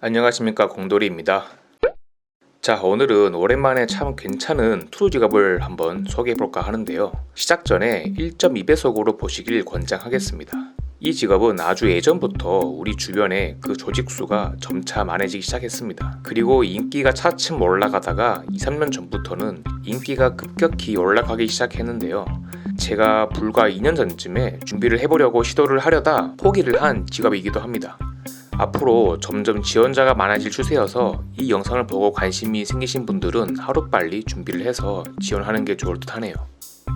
안녕하십니까, 공돌이입니다. 자, 오늘은 오랜만에 참 괜찮은 투두 직업을 한번 소개해볼까 하는데요. 시작 전에 1.2배속으로 보시길 권장하겠습니다. 이 직업은 아주 예전부터 우리 주변에 그 조직 수가 점차 많아지기 시작했습니다. 그리고 인기가 차츰 올라가다가 2-3년 전부터는 인기가 급격히 올라가기 시작했는데요. 제가 불과 2년 전쯤에 준비를 해보려고 시도를 하려다 포기를 한 직업이기도 합니다. 앞으로 점점 지원자가 많아질 추세여서 이 영상을 보고 관심이 생기신 분들은 하루빨리 준비를 해서 지원하는 게 좋을 듯 하네요.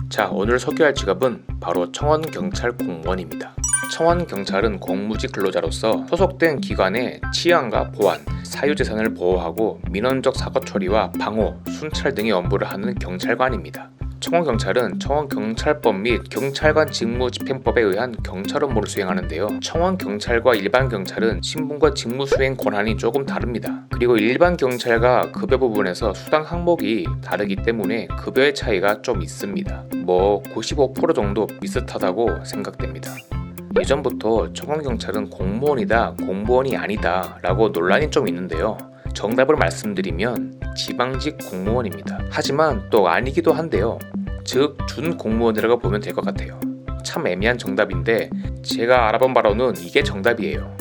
자, 오늘 소개할 직업은 바로 청원경찰 공무원입니다. 청원경찰은 공무직 근로자로서 소속된 기관의 치안과 보안, 사유재산을 보호하고 민원적 사고 처리와 방호, 순찰 등의 업무를 하는 경찰관입니다. 청원경찰은 청원경찰법 및 경찰관 직무집행법에 의한 경찰 업무를 수행하는데요. 청원경찰과 일반 경찰은 신분과 직무 수행 권한이 조금 다릅니다. 그리고 일반 경찰과 급여 부분에서 수당 항목이 다르기 때문에 급여의 차이가 좀 있습니다. 95% 정도 비슷하다고 생각됩니다. 예전부터 청원경찰은 공무원이다, 공무원이 아니다 라고 논란이 좀 있는데요. 정답을 말씀드리면 지방직 공무원입니다. 하지만 또 아니기도 한데요. 즉 준공무원이라고 보면 될 것 같아요. 참 애매한 정답인데 제가 알아본 바로는 이게 정답이에요.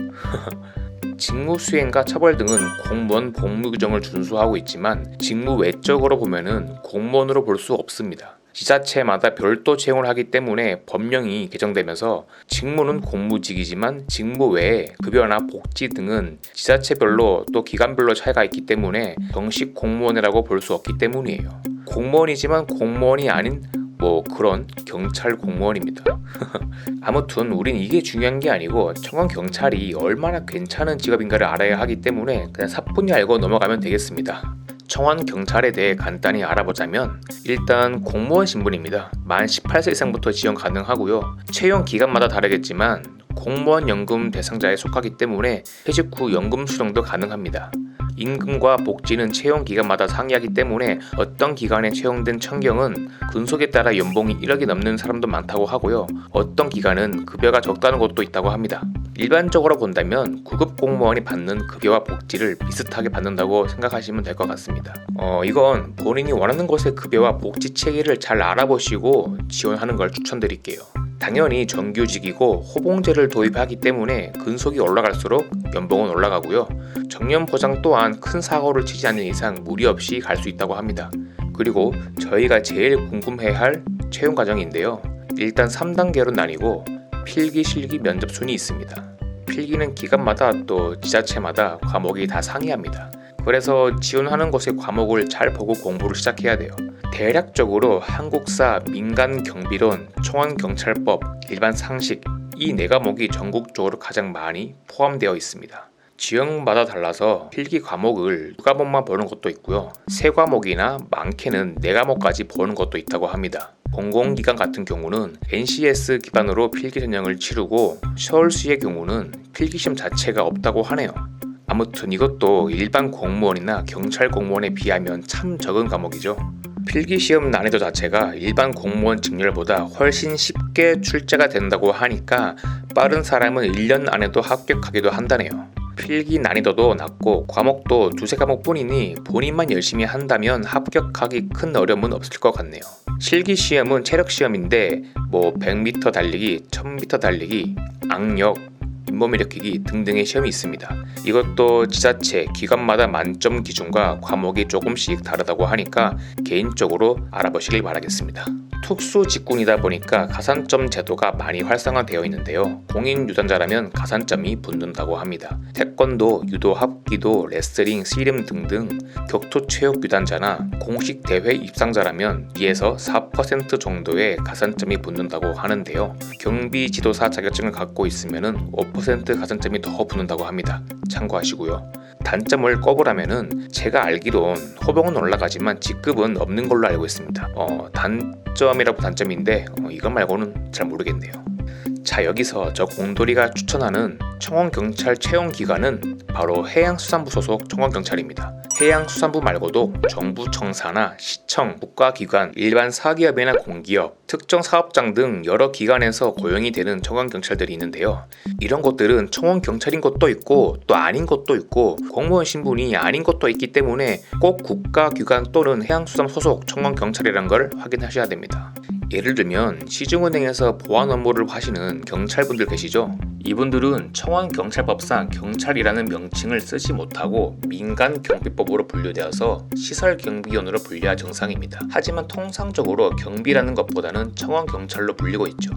직무수행과 처벌 등은 공무원 복무규정을 준수하고 있지만 직무 외적으로 보면은 공무원으로 볼 수 없습니다. 지자체마다 별도 채용을 하기 때문에 법령이 개정되면서 직무는 공무직이지만 직무 외에 급여나 복지 등은 지자체별로 또 기관별로 차이가 있기 때문에 정식 공무원이라고 볼 수 없기 때문이에요. 공무원이지만 공무원이 아닌 그런 경찰 공무원입니다. 아무튼 우린 이게 중요한 게 아니고 청원경찰이 얼마나 괜찮은 직업인가를 알아야 하기 때문에 그냥 사뿐히 알고 넘어가면 되겠습니다. 청원경찰에 대해 간단히 알아보자면 일단 공무원 신분입니다. 만 18세 이상부터 지원 가능하고요. 채용 기간마다 다르겠지만 공무원 연금 대상자에 속하기 때문에 퇴직 후 연금 수령도 가능합니다. 임금과 복지는 채용 기간마다 상이하기 때문에 어떤 기간에 채용된 청경은 근속에 따라 연봉이 1억이 넘는 사람도 많다고 하고요. 어떤 기간은 급여가 적다는 곳도 있다고 합니다. 일반적으로 본다면 구급 공무원이 받는 급여와 복지를 비슷하게 받는다고 생각하시면 될 것 같습니다. 이건 본인이 원하는 곳의 급여와 복지 체계를 잘 알아보시고 지원하는 걸 추천드릴게요. 당연히 정규직이고 호봉제를 도입하기 때문에 근속이 올라갈수록 연봉은 올라가고요. 정년 보장 또한 큰 사고를 치지 않는 이상 무리 없이 갈 수 있다고 합니다. 그리고 저희가 제일 궁금해할 채용 과정인데요. 일단 3단계로 나뉘고 필기, 실기, 면접 순이 있습니다. 필기는 기관마다 또 지자체마다 과목이 다 상이합니다. 그래서 지원하는 곳의 과목을 잘 보고 공부를 시작해야 돼요. 대략적으로 한국사, 민간경비론, 청원경찰법, 일반 상식 이 4과목이 전국적으로 가장 많이 포함되어 있습니다. 지역마다 달라서 필기 과목을 2과목만 보는 것도 있고요. 3과목이나 많게는 4과목까지 보는 것도 있다고 합니다. 공공기관 같은 경우는 NCS 기반으로 필기 전형을 치르고 서울시의 경우는 필기시험 자체가 없다고 하네요. 아무튼 이것도 일반 공무원이나 경찰 공무원에 비하면 참 적은 과목이죠. 필기시험 난이도 자체가 일반 공무원 직렬보다 훨씬 쉽게 출제가 된다고 하니까 빠른 사람은 1년 안에도 합격하기도 한다네요. 필기 난이도도 낮고 과목도 2-3과목 뿐이니 본인만 열심히 한다면 합격하기 큰 어려움은 없을 것 같네요. 실기시험은 체력시험인데 100m 달리기, 1000m 달리기, 악력, 잇몸 일으키기 등등의 시험이 있습니다. 이것도 지자체, 기관마다 만점 기준과 과목이 조금씩 다르다고 하니까 개인적으로 알아보시길 바라겠습니다. 특수 직군이다 보니까 가산점 제도가 많이 활성화되어 있는데요. 공인 유단자라면 가산점이 붙는다고 합니다. 태권도, 유도, 합기도, 레슬링, 씨름 등등 격투체육 유단자나 공식 대회 입상자라면 2에서 4% 정도의 가산점이 붙는다고 하는데요. 경비 지도사 자격증을 갖고 있으면 5% 가산점이 더 붙는다고 합니다. 참고하시고요. 단점을 꼽으라면은 제가 알기론 호봉은 올라가지만 직급은 없는 걸로 알고 있습니다. 단점이라고 단점인데 이것 말고는 잘 모르겠네요. 자, 여기서 저 공돌이가 추천하는 청원경찰 채용 기관은 바로 해양수산부 소속 청원경찰입니다. 해양수산부 말고도 정부 청사나 시청, 국가기관, 일반 사기업이나 공기업, 특정 사업장 등 여러 기관에서 고용이 되는 청원경찰들이 있는데요. 이런 곳들은 청원경찰인 것도 있고 또 아닌 것도 있고 공무원 신분이 아닌 것도 있기 때문에 꼭 국가기관 또는 해양수산부 소속 청원경찰이라는 걸 확인하셔야 됩니다. 예를 들면 시중은행에서 보안 업무를 하시는 경찰분들 계시죠? 이분들은 청원경찰법상 경찰이라는 명칭을 쓰지 못하고 민간경비법으로 분류되어서 시설경비원으로 분류가 정상입니다. 하지만 통상적으로 경비라는 것보다는 청원경찰로 불리고 있죠.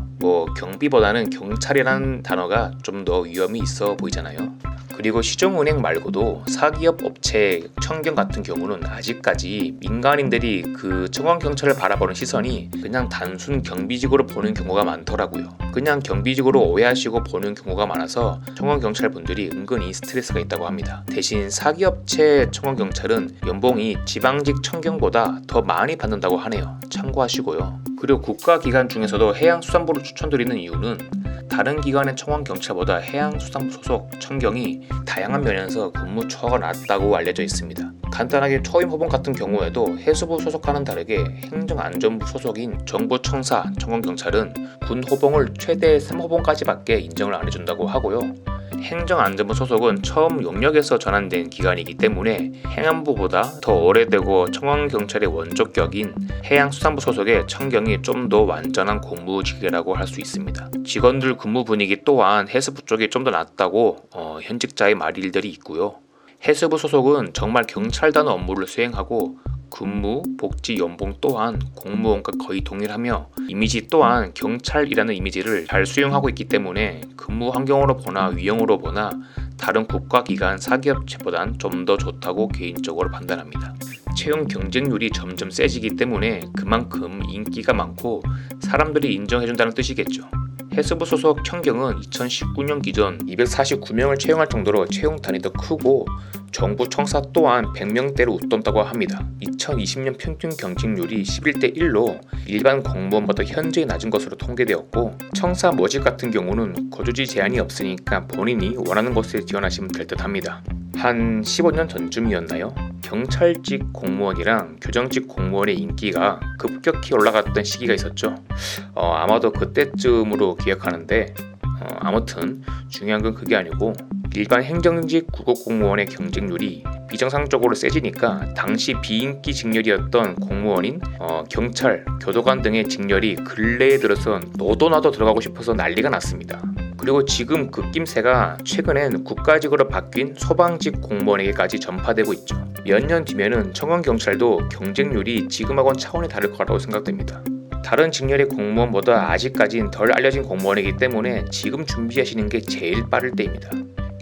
경비보다는 경찰이라는 단어가 좀 더 위험이 있어 보이잖아요. 그리고 시중은행 말고도 사기업 업체 청경 같은 경우는 아직까지 민간인들이 그 청원경찰을 바라보는 시선이 그냥 단순 경비직으로 보는 경우가 많더라고요. 그냥 경비직으로 오해하시고 보는 경우가 많아서 청원경찰분들이 은근히 스트레스가 있다고 합니다. 대신 사기업체 청원경찰은 연봉이 지방직 청경보다 더 많이 받는다고 하네요. 참고하시고요. 그리고 국가기관 중에서도 해양수산부를 추천드리는 이유는 다른 기관의 청원경찰보다 해양수산부 소속 청경이 다양한 면에서 근무 처우가 낮다고 알려져 있습니다. 간단하게 초임 호봉 같은 경우에도 해수부 소속과는 다르게 행정안전부 소속인 정부청사 청원경찰은 군 호봉을 최대 3호봉까지밖에 인정을 안 해준다고 하고요. 행정안전부 소속은 처음 용역에서 전환된 기관이기 때문에 행안부보다 더 오래되고 청원경찰의 원조격인 해양수산부 소속의 청경이 좀 더 완전한 공무직이라고 할 수 있습니다. 직원들 근무 분위기 또한 해수부 쪽이 좀 더 낫다고 현직자의 말일들이 있고요. 해수부 소속은 정말 경찰단 업무를 수행하고 근무, 복지, 연봉 또한 공무원과 거의 동일하며 이미지 또한 경찰이라는 이미지를 잘 수용하고 있기 때문에 근무 환경으로 보나 위용으로 보나 다른 국가기관 사기업체보단 좀 더 좋다고 개인적으로 판단합니다. 채용 경쟁률이 점점 세지기 때문에 그만큼 인기가 많고 사람들이 인정해준다는 뜻이겠죠. 해수부 소속 청경은 2019년 기준 249명을 채용할 정도로 채용 단위도 크고 정부 청사 또한 100명대로 웃돈다고 합니다. 2020년 평균 경쟁률이 11대 1로 일반 공무원보다 현저히 낮은 것으로 통계되었고 청사 모집 같은 경우는 거주지 제한이 없으니까 본인이 원하는 곳에 지원하시면 될 듯 합니다. 한 15년 전쯤이었나요? 경찰직 공무원이랑 교정직 공무원의 인기가 급격히 올라갔던 시기가 있었죠. 아마도 그때쯤으로 기억하는데 아무튼 중요한 건 그게 아니고 일반 행정직 국어공무원의 경쟁률이 비정상적으로 세지니까 당시 비인기 직렬이었던 공무원인 경찰, 교도관 등의 직렬이 근래에 들어서 너도 나도 들어가고 싶어서 난리가 났습니다. 그리고 지금 그 낌새가 최근엔 국가직으로 바뀐 소방직 공무원에게까지 전파되고 있죠. 몇 년 뒤면은 청원경찰도 경쟁률이 지금하고는 차원이 다를 거라고 생각됩니다. 다른 직렬의 공무원보다 아직까진 덜 알려진 공무원이기 때문에 지금 준비하시는 게 제일 빠를 때입니다.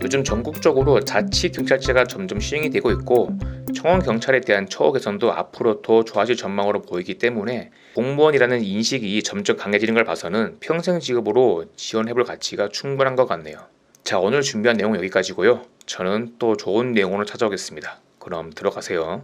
요즘 전국적으로 자치경찰제가 점점 시행이 되고 있고 청원경찰에 대한 처우 개선도 앞으로 더 좋아질 전망으로 보이기 때문에 공무원이라는 인식이 점점 강해지는 걸 봐서는 평생 직업으로 지원해볼 가치가 충분한 것 같네요. 자, 오늘 준비한 내용은 여기까지고요. 저는 또 좋은 내용으로 찾아오겠습니다. 그럼 들어가세요.